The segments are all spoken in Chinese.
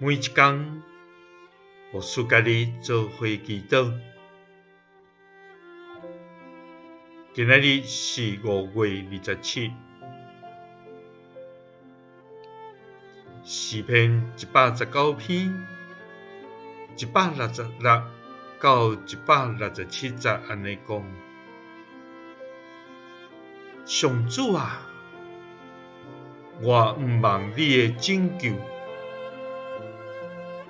每一天，我输家己做伙祈祷。今仔日是5月27，诗篇119篇166到167节安尼讲：上主啊，我毋忘你的拯救，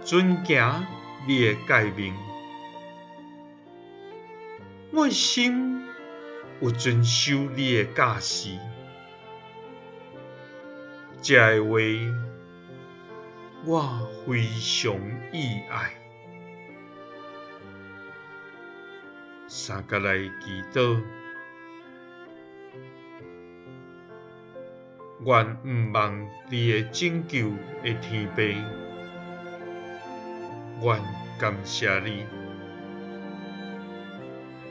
遵行你的诫命，我的心有遵守你的教示。这个话我非常意爱。三角来祈祷，愿毋忘你的拯救的天父，愿感谢你，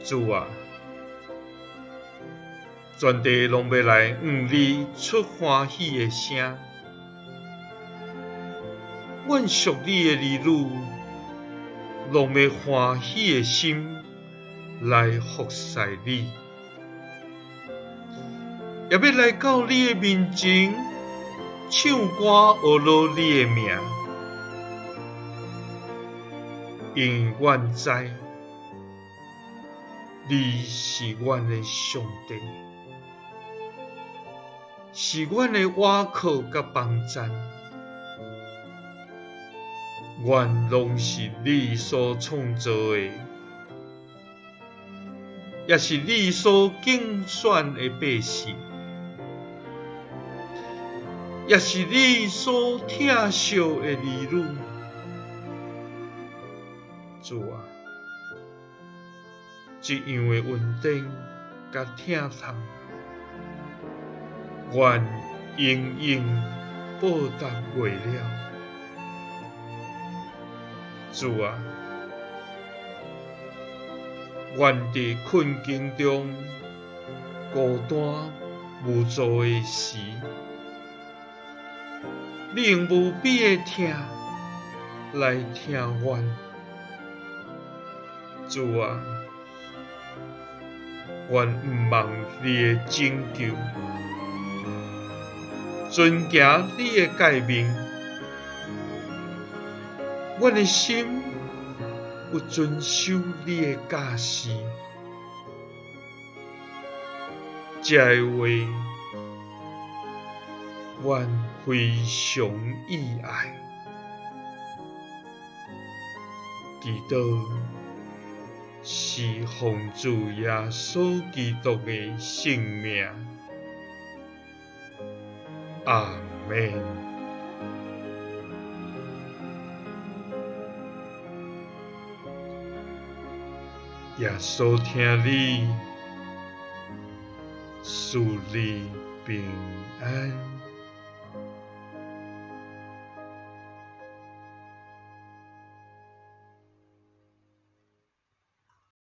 主啊！全地拢要来你出欢喜的声，愿属你的儿女拢要欢喜的心来服侍你，也要来到你的面前唱歌学罗你的名，因阮知你是阮的上帝，是阮的倚靠甲帮助，阮拢是你所创造的，也是你所拣选的百姓，也是你所疼惜的儿女。主啊，这样的恩典甲疼痛，愿永远报答袂了。主啊，愿伫困境中孤单无助的时，你用无比的疼来听阮。主啊，愿毋忘你的拯救，遵行你的诫命，阮的心有遵守你的教示。这个话，阮非常意爱。祈祷是奉主耶稣基督的圣名，阿们。耶稣听你，赐你平安。